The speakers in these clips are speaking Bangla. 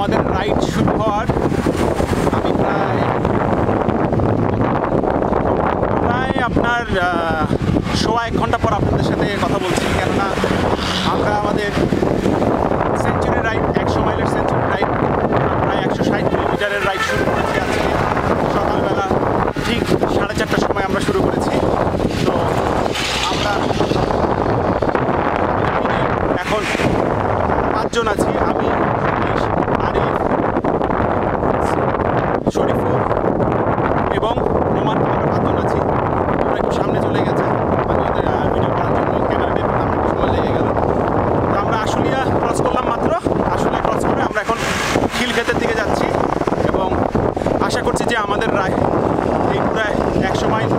আমাদের রাইড শুরু হওয়ার আমি প্রায় আপনার 1.5 ঘন্টা পর আপনাদের সাথে কথা বলছি, কেননা আমরা আমাদের সেঞ্চুরি রাইড 100 মাইলের সেঞ্চুরি রাইড প্রায় 160 কিলোমিটারের রাইড শুরু করেছি আজকে সকালবেলা ঠিক 4:30টার সময় আমরা শুরু করেছি। তো আমরা এখন 5 জন আছি, আমি, আরিফ, শরীফুর এবং নোমান, আমরা 5 জন আছি। আমরা একটু সামনে চলে গেছে, আমি ওদের ভিডিও করার জন্য ক্যামেরা বের করতে আমার সময় লেগে গেল। তো আমরা আশুলিয়া ক্রস করলাম মাত্র, আশুলিয়া ক্রস করে আমরা এখন খিলক্ষেতের দিকে যাচ্ছি এবং আশা করছি যে আমাদের এই প্রায় 100 মাইল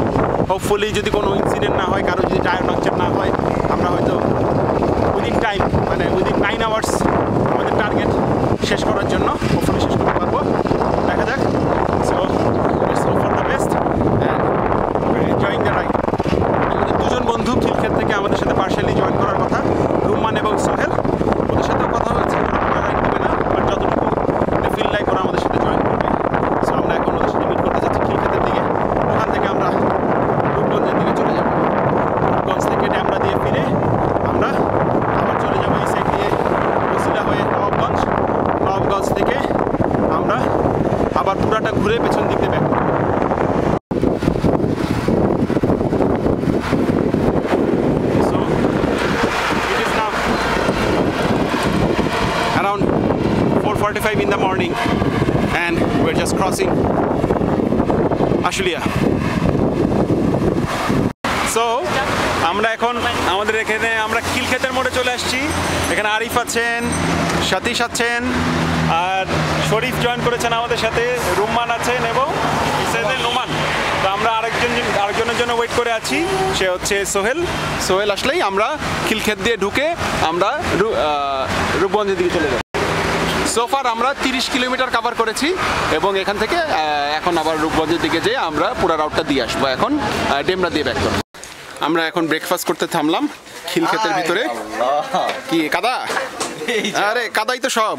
হোপফুলি যদি কোনো ইনসিডেন্ট না হয়, কারো যদি টায়ার পাংচার না হয়, আমরা হয়তো উইদিন 9 আওয়ার্স আমাদের টার্গেট শেষ করার জন্য হোপফুলি শেষ করতে পারবো। দেখা যাক। So let's hope for the best and enjoying the ride. আমাদের 2 জন বন্ধু খিলক্ষেত থেকে আমাদের সাথে পার্শিয়ালি জয়েন করার কথা, রুম্মান এবং সোহেল। ওদের সাথেও কথা হয়েছে, ওরা রাইড দেবে না, বাট যতটুকু ফিল লাইক ওরা আমাদের সাথে জয়েন করবে। সো আমরা এখন ওদের সাথে মিট করতে যাচ্ছি খিলক্ষেতের দিকে। ওখান থেকে আমরা রূপগঞ্জের দিকে চলে যাব। রূপগঞ্জ থেকে ড্যামরা দিয়ে ফিরে আমরা আবার চলে যাবো এই সাইড দিয়ে বসিলা হয়ে নবাবগঞ্জ। নবাবগঞ্জ থেকে আমরা আবার পুরাটা ঘুরে পেছন দিক দিয়ে ব্যাক করব। So it is now around 4:45 in the morning and we're just crossing Ashulia. So আমরা এখন আমাদের এখানে আমরা খিলক্ষেতের মোড়ে চলে আসছি। এখানে আরিফ আছেন, সতীশ আছেন, আর শরীফ জয়েন করেছেন আমাদের সাথে, রুম্মান আছেন এবং নোমান। তো আমরা আরেকজনের জন্য ওয়েট করে আছি, সে হচ্ছে সোহেল। সোহেল আসলেই আমরা খিলক্ষেত দিয়ে ঢুকে আমরা রূপগঞ্জের দিকে চলে যাব। সোফার আমরা 30 কিলোমিটার কভার করেছি এবং এখান থেকে এখন আবার রূপগঞ্জের দিকে যেয়ে আমরা পুরো রাউটটা দিয়ে আসবো। এখন ডেমরা দিয়ে ব্যাক করবো। আমরা এখন ব্রেকফাস্ট করতে থামলাম খিলক্ষেতের ভিতরে। কি কাদা? আরে কাদাই তো সব,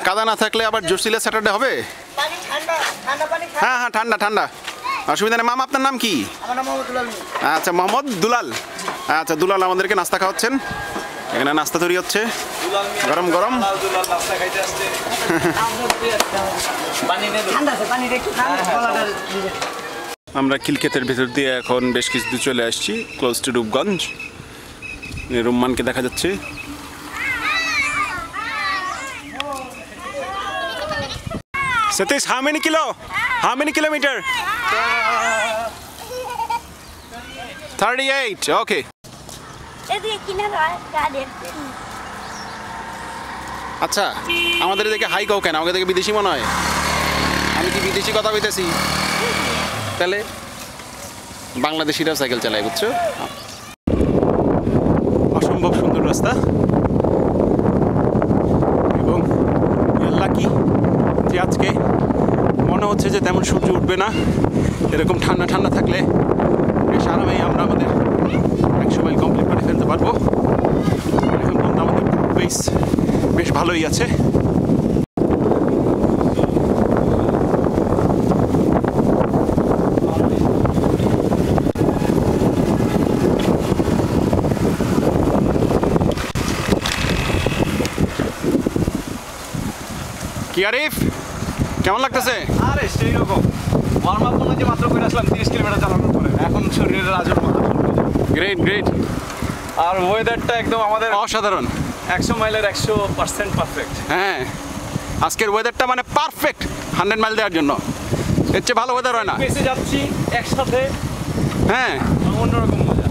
কাদা না থাকলে আবার জসিলা স্যাটারডে হবে। হ্যাঁ হ্যাঁ, ঠান্ডা ঠান্ডা, অসুবিধা নেই। মামা আপনার নাম কি? আচ্ছা, মোহাম্মদ দুলাল। আচ্ছা, দুলাল আমাদেরকে নাস্তা খাওয়াচ্ছেন। এখানে নাস্তা তৈরি হচ্ছে গরম গরম। আমরা খিলক্ষেতের ভেতর দিয়ে এখন বেশ কিছু দূর চলে আসছি, ক্লোজ টু রূপগঞ্জ। রুম্মানকে দেখা যাচ্ছে। Satish, how many kilometer? 38. Okay. আচ্ছা, আমাদের এদিকে হাই কাউ কেন? আমাকে দেখে বিদেশি মনে হয়। আমি কি বিদেশি কথা বলতেছি? তাহলে বাংলাদেশিরাও সাইকেল চালায়, বুঝছো? অসম্ভব সুন্দর রাস্তা এবং লাকি যে আজকে মনে হচ্ছে যে তেমন সূর্য উঠবে না। এরকম ঠান্ডা ঠান্ডা থাকলে বেশ আরামেই আমরা আমাদের 100 মাইল কমপ্লিট করে ফেলতে পারবো। এখন পর্যন্ত আমাদের পেস বেশ ভালোই আছে। কি আরিফ, কেমন লাগতেছে? আরে সেই রকম ওয়ার্ম আপ মনে যে মাত্র করে আসলাম 30 কিলোমিটার চালানোর পরে, এখন শরীরের আজব। Great great. আর ওয়েদারটা একদম আমাদের অসাধারণ, 100 মাইলের 100% পারফেক্ট। হ্যাঁ, আজকের ওয়েদারটা মানে পারফেক্ট 100 মাইল দেওয়ার জন্য। এর চেয়ে ভালো ওয়েদার হয় না। পেসে যাচ্ছি একসাথে, হ্যাঁ, অন্যরকম মজা।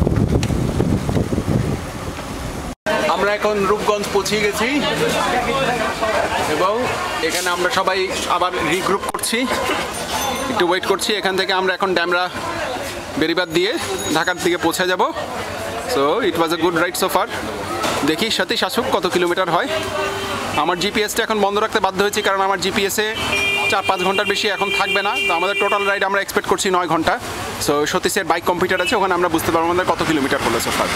আমরা এখন রূপগঞ্জ পৌঁছে গেছি এবং এখানে আমরা সবাই আবার রিগ্রুপ করছি, একটু ওয়েট করছি। এখান থেকে আমরা এখন ড্যামরা বেরিবাদ দিয়ে ঢাকার দিকে পৌঁছে যাব। So it was a good ride so far. দেখি সতীশ আসুক কত কিলোমিটার হয়। আমার জিপিএসটা এখন বন্ধ রাখতে বাধ্য হয়েছি, কারণ আমার জিপিএসে 4-5 ঘন্টার বেশি এখন থাকবে না। তো আমাদের টোটাল রাইড আমরা এক্সপেক্ট করছি 9 ঘন্টা। সো সতীশের বাইক কম্পিউটার আছে, ওখানে আমরা বুঝতে পারবো আমাদের কত কিলোমিটার হলো সো ফার।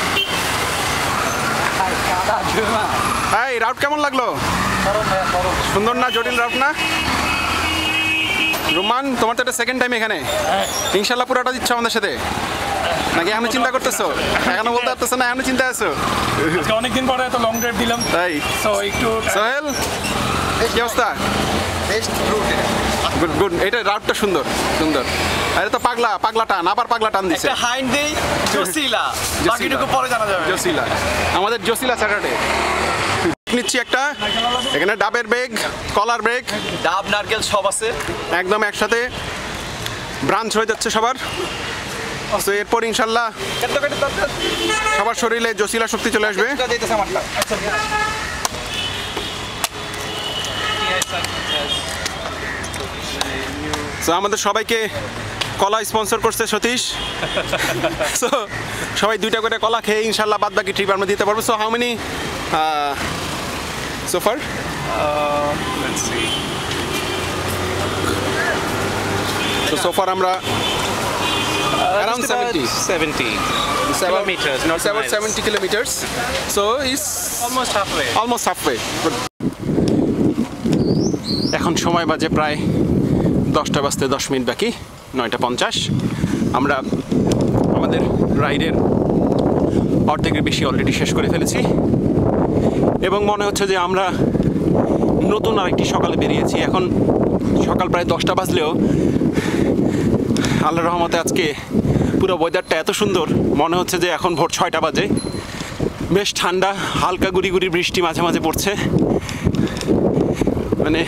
হ্যাঁ, রাউট কেমন লাগলো? সুন্দর না, জটিল রাউট না? রোমান, তোমার তো এটা সেকেন্ড টাইম এখানে, ইনশাল্লাহ পুরোটা দিচ্ছ আমাদের সাথে নাকি এখনো চিন্তা করতেছো? এখনো বলতে পারতেছো না, এখনো চিন্তা আছো? আজকে অনেকদিন পরে এত লং ড্রাইভ দিলাম, তাই তো একটু সোহেল কি অবস্থা? গুড গুড, এটা রাউটটা সুন্দর সুন্দর। আরে তো পাগলা টান, আবার পাগলা টান দিছে। একটা হাইন্ড দেই জসিলা, বাকিটুকু পরে জানা যাবে। জসিলা, আমাদের জসিলা স্যাটারডে নিচ্ছি একটা। এখানে ডাবের ব্রেক, কলার ব্রেক, ডাব নারকেল সব আছে, একদম একসাথে ব্রাঞ্চ হয়ে যাচ্ছে সবার। তো এরপর ইনশাল্লাহ সবার শরীরে জসিলা শক্তি চলে আসবে। তো আমাদের সবাইকে কলা স্পন্সর করছে সতীশ। সো সবাই 2টা করে কলা খেয়ে ইনশাল্লাহ বাদ বাকি ট্রিপ আমরা দিতে পারবো। So how many so far? let's see. So far আমরা around 70 kilometers, not it's about miles. 70 kilometers. So it's Almost halfway. almost halfway. এখন সময় বাজে প্রায় 10টা বাজতে 10 মিনিট বাকি, 9:50। আমরা আমাদের রাইডের অর্ধেকের বেশি অলরেডি শেষ করে ফেলেছি এবং মনে হচ্ছে যে আমরা নতুন আরেকটি সকালে বেরিয়েছি। এখন সকাল প্রায় 10টা বাজলেও আল্লাহর রহমতে আজকে পুরো ওয়েদারটা এত সুন্দর, মনে হচ্ছে যে এখন ভোর 6টা বাজে। বেশ ঠান্ডা, হালকা গুড়ি গুড়ি বৃষ্টি মাঝে মাঝে পড়ছে। মানে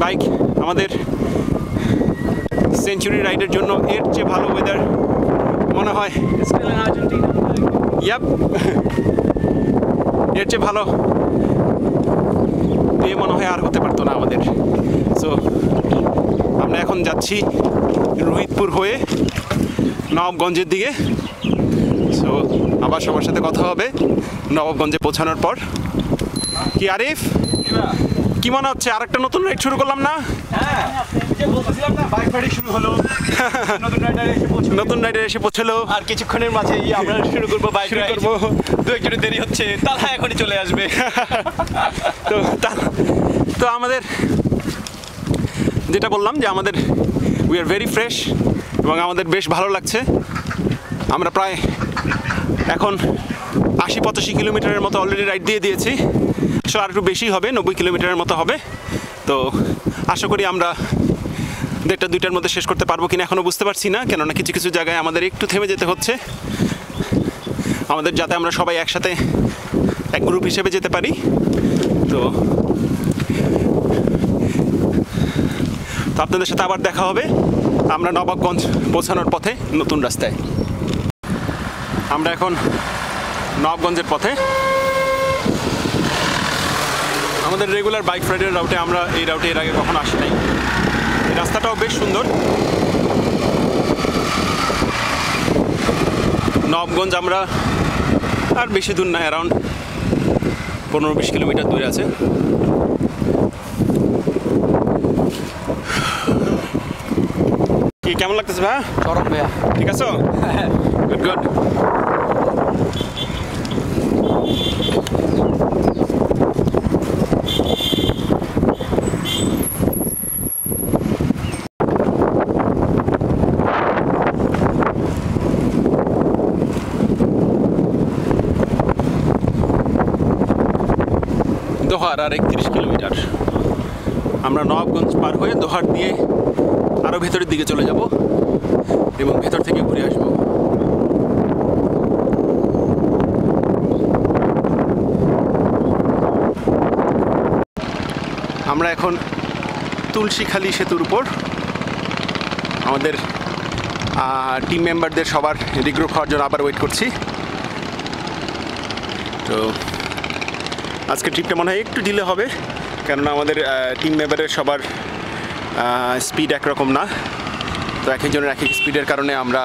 বাইক আমাদের সেঞ্চুরি রাইডের জন্য এর চেয়ে ভালো ওয়েদার মনে হয় Still in Argentina. ইয়াপ, এর চেয়ে ভালো এ মনে হয় আর হতে পারতো না আমাদের। সো আমরা এখন যাচ্ছি রোহিতপুর হয়ে নবাবগঞ্জের দিকে। সো আবার সবার সাথে কথা হবে নবাবগঞ্জে পৌঁছানোর পর। কি আরিফ, কি মনে হচ্ছে আরেকটা নতুন রাইড শুরু করলাম না? হ্যাঁ, যে বলছিলাম না বাইক রাইড শুরু হলো, নতুন রাইডার এসে পৌঁছলো। নতুন রাইডার এসে পৌঁছলো। আর কিছুক্ষণের মাঝেই আমরা শুরু করবো বাইক শুরু রাইড। করবো। দু একজনের দেরি হচ্ছে, তারা এখনই চলে আসবে। তো তো আমাদের যেটা বললাম যে আমাদের উই আর ভেরি ফ্রেশ এবং আমাদের বেশ ভালো লাগছে। আমরা প্রায় এখন 80-85 কিলোমিটারের মতো অলরেডি রাইড দিয়ে দিয়েছি। সো আর একটু বেশি হবে, 90 কিলোমিটারের মতো হবে। তো আশা করি আমরা 1:30-2টার মধ্যে শেষ করতে পারবো কিনা এখনও বুঝতে পারছি না, কেননা কিছু কিছু জায়গায় আমাদের একটু থেমে যেতে হচ্ছে আমাদের, যাতে আমরা সবাই একসাথে এক গ্রুপ হিসেবে যেতে পারি। তো আপনাদের সাথে আবার দেখা হবে আমরা নবাবগঞ্জ পৌঁছানোর পথে নতুন রাস্তায়। আমরা এখন নবাবগঞ্জের পথে আমাদের রেগুলার বাইক রাইডের রাউটে। আমরা এই রাউটে এর আগে কখনো আসি নাই। এই রাস্তাটাও বেশ সুন্দর। নবাবগঞ্জ আমরা আর বেশি দূর না, অ্যারাউন্ড 15-20 কিলোমিটার দূরে আছে। কি কেমন লাগতেছে ভাই? চরম ভাইয়া, ঠিক আছে, গুড গুড। দোহার আর 31 কিলোমিটার। আমরা নবাবগঞ্জ পার হয়ে দোহার দিয়ে আরও ভেতরের দিকে চলে যাব এবং ভেতর থেকে ঘুরে আসব। আমরা এখন তুলসীখালী সেতুর উপর আমাদের টিম মেম্বারদের সবার রিগ্রুপ হওয়ার জন্য আবার ওয়েট করছি। তো আজকে ট্রিপটা মনে হয় একটু ডিলে হবে, কেননা আমাদের টিম মেম্বারের সবার স্পিড একরকম না। তো এক একজনের এক এক স্পিডের কারণে আমরা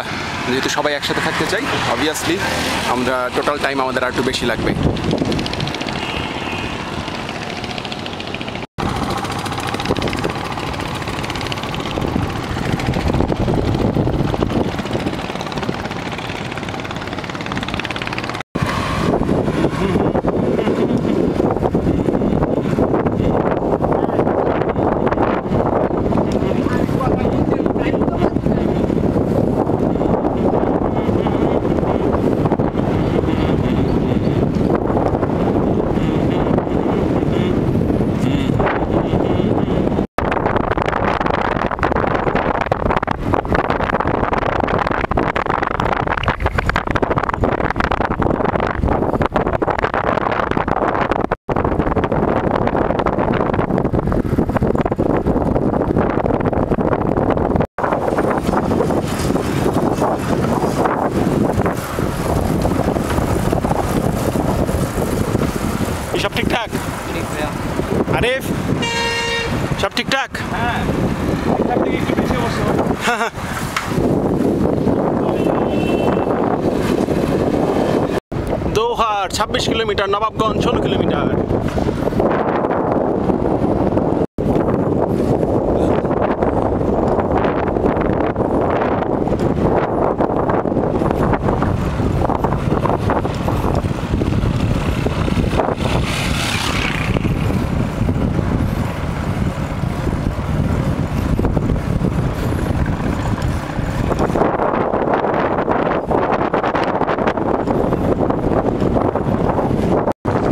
যেহেতু সবাই একসাথে থাকতে চাই, অবভিয়াসলি আমরা টোটাল টাইম আমাদের আর একটু বেশি লাগবে। সব ঠিকঠাক? আরিফ সব ঠিকঠাক? হ্যাঁ এখান থেকে একটু বেশি অবশ্য। দোহার 26 কিলোমিটার, নবাবগঞ্জ 16 কিলোমিটার।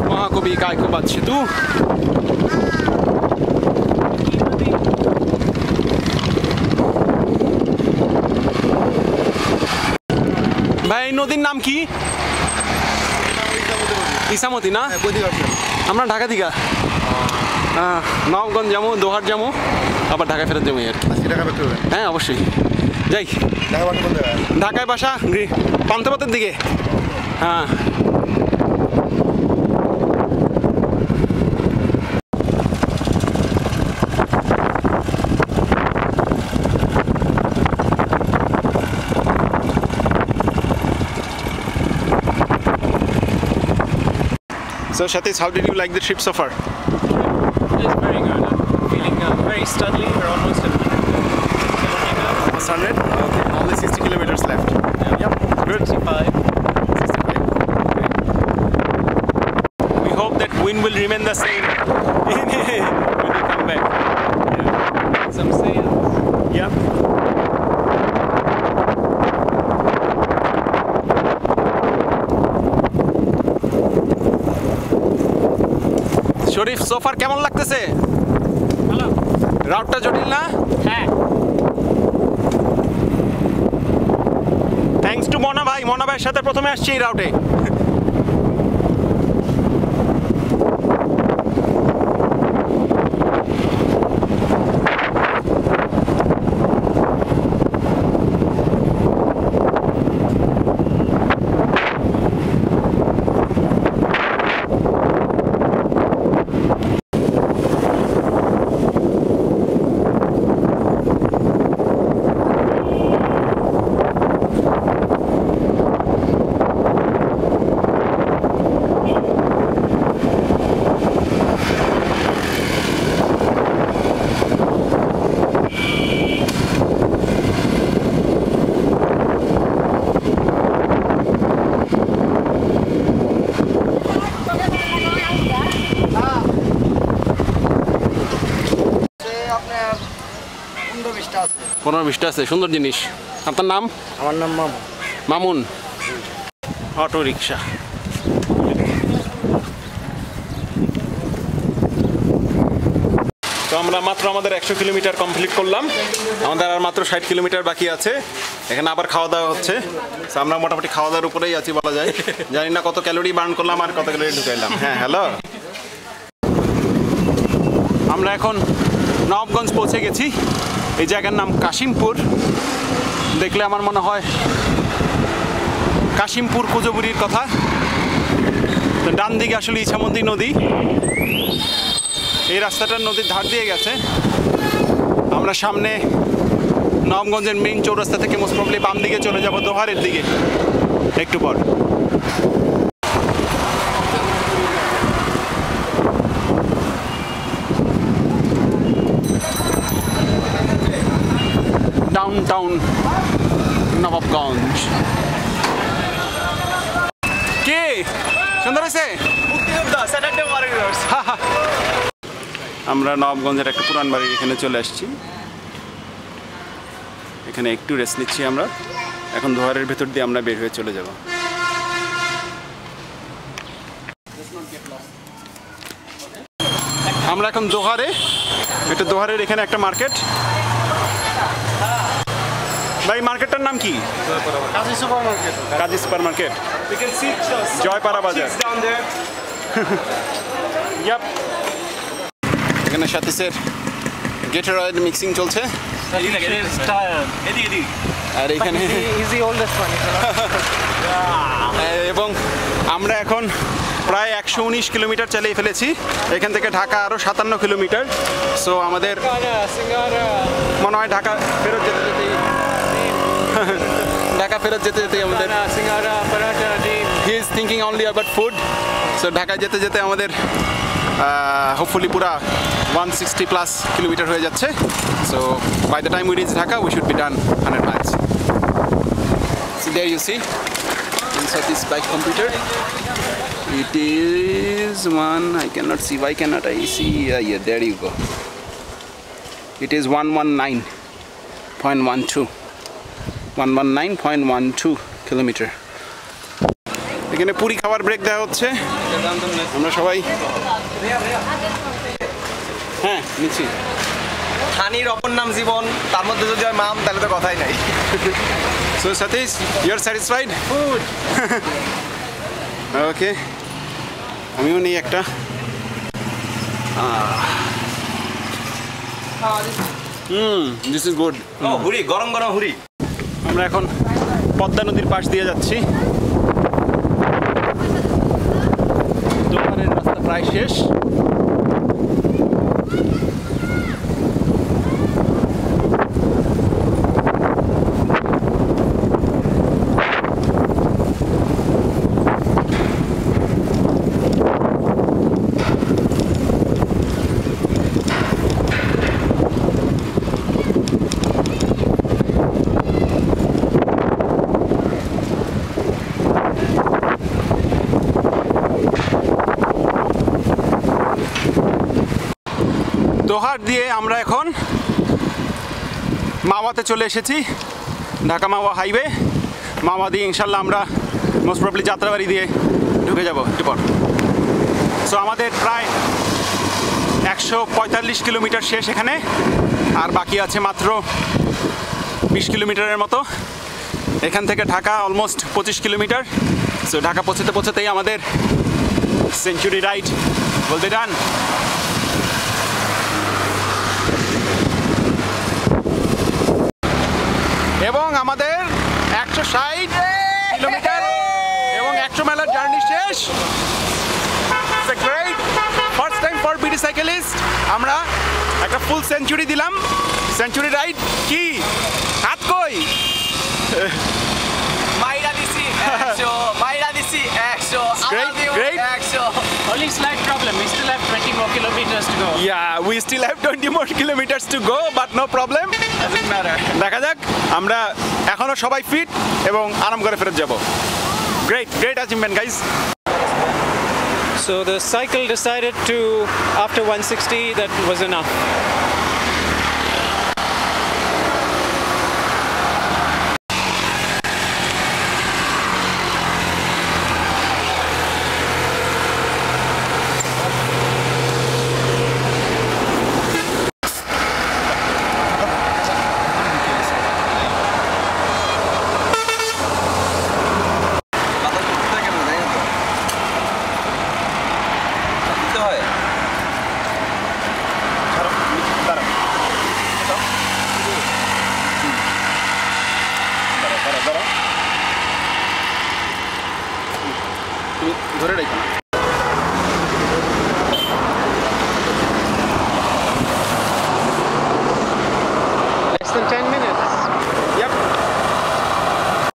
महाकवि कायको बात सेतु। ভাই নদীর নাম কি? ইসামতি না? আমরা ঢাকা দিঘা, নবগঞ্জ যাবো, দোহার যাবো, আবার ঢাকায় ফেরত যাবো আর কি। হ্যাঁ অবশ্যই যাই। ঢাকায় বাসা পান্থপথের দিকে। হ্যাঁ So Satish, how did you like the trip so far? It's very good. I'm feeling very steadily. We're almost at 100 kilometers. Almost 100? Okay, only 60 kilometers left. Yep, good. 65. We hope that wind will remain the same when you come back. Some sails. Yep. শরীফ সোফার কেমন লাগতেছে? ভালো। রাউটটা জটিল না? হ্যাঁ। থ্যাঙ্কস টু মনা ভাই, মনা ভাইয়ের সাথে প্রথমে আসছি এই রাউটে। পনেরো 20টা আছে, সুন্দর জিনিস। আপনার নাম? আমার নাম মামুন। Mamun, auto rickshaw. তো আমরা মাত্র আমাদের 100 কিলোমিটার কমপ্লিট করলাম, আমাদের আর মাত্র 60 কিলোমিটার বাকি আছে। এখানে আবার খাওয়া দাওয়া হচ্ছে। তো আমরা মোটামুটি খাওয়া দাওয়ার উপরেই আছি বলা যায়। জানি না কত ক্যালোরি বার্ন করলাম আর কত ক্যালোরি ঢুকাইলাম। হ্যাঁ হ্যালো, আমরা এখন নবাবগঞ্জ পৌঁছে গেছি। এই জায়গার নাম কাশিমপুর। দেখলে আমার মনে হয় কাশিমপুর কুজবুরির কথা। তো ডান দিকে আসলে ইছামতি নদী, এই রাস্তাটা নদীর ধার দিয়ে গেছে। আমরা সামনে নবাবগঞ্জের মেইন চৌরাস্তা থেকে মোস্ট প্রবলি বাম দিকে চলে যাব দোহারের দিকে একটু পর। ডাউনটাউন নবাবগঞ্জ। কে সুন্দর হয়েছে? আমরা নবাবগঞ্জের একটা পুরান বাড়ির এখানে চলে আসছি। এখানে একটু রেস্ট নিচ্ছি আমরা। এখন দোহারের ভেতর দিয়ে আমরা বের হয়ে চলে যাব। আমরা এখন দোহারে, এটা দোহারের এখানে একটা মার্কেট। ভাই মার্কেটটার নাম কি? Kazi super market. Kazi super market, You can see Joypara Bazar. down there. Yup, এখানে সাতিসের গেটারয়েড মিক্সিং চলছে। আর এখানে He's the oldest one. এবং আমরা এখন প্রায় 119 কিলোমিটার চালিয়ে ফেলেছি। এখান থেকে ঢাকা আরও 57 কিলোমিটার। সো আমাদের মনে হয় ঢাকা ফেরত যেতে যেতেই আমাদের he is thinking only about food. So ঢাকায় যেতে যেতে আমাদের হোপফুলি পুরা 160+ কিলোমিটার হয়ে যাচ্ছে। So by the time we reach Dhaka we should be done 100 miles. So there you see inside this bike computer it is one, I cannot see, why cannot I see? Yeah, there you go. It is 119.12 kilometre. এখানে পুরি খাবার ব্রেক দেওয়া হচ্ছে। আমরা সবাই হ্যাঁ নিচ্ছি। হানির অপর নাম জীবন, তার মধ্যে যদি হয় মাম তাহলে তো কথাই নাই। So Satish, you're satisfied? Food. Okay. আমিও নেই একটা। This is good. হুরি, গরম গরম হুরি। আমরা এখন পদ্মা নদীর পাশ দিয়ে যাচ্ছি। দোকানের রাস্তা প্রায় শেষ। দোহার দিয়ে আমরা এখন মাওয়াতে চলে এসেছি, ঢাকা মাওয়া হাইওয়ে। মাওয়া দিয়ে ইনশাল্লাহ আমরা মোস্ট প্রবলি যাত্রাবাড়ি দিয়ে ঢুকে যাব একটু পর। সো আমাদের প্রায় 145 কিলোমিটার শেষ এখানে, আর বাকি আছে মাত্র 20 কিলোমিটারের মতো। এখান থেকে Dhaka almost 25 kilometre. So Dhaka পৌঁছতেই আমাদের সেঞ্চুরি রাইড বলতে ডান। এবং আমাদের 160 কিলোমিটার এবং 100 মাইলের জার্নি শেষ। It's a great first time for BD cyclist. আমরা একটা ফুল সেঞ্চুরি দিলাম। সেঞ্চুরি রাইড কি হাত কই মাইরা দিছি 100, মাইরা দিছি 100, Great, great. 100। Only slight problem. We still have 20 more kilometers to go. Yeah, we still have 20 more kilometers to go, but no problem. Doesn't matter. দেখা যাক, আমরা এখনো সবাই ফিট এবং আরাম করে ফেরত যাব। Great achievement guys. So the cycle decided to, after 160, that was enough. ধরে রাখো।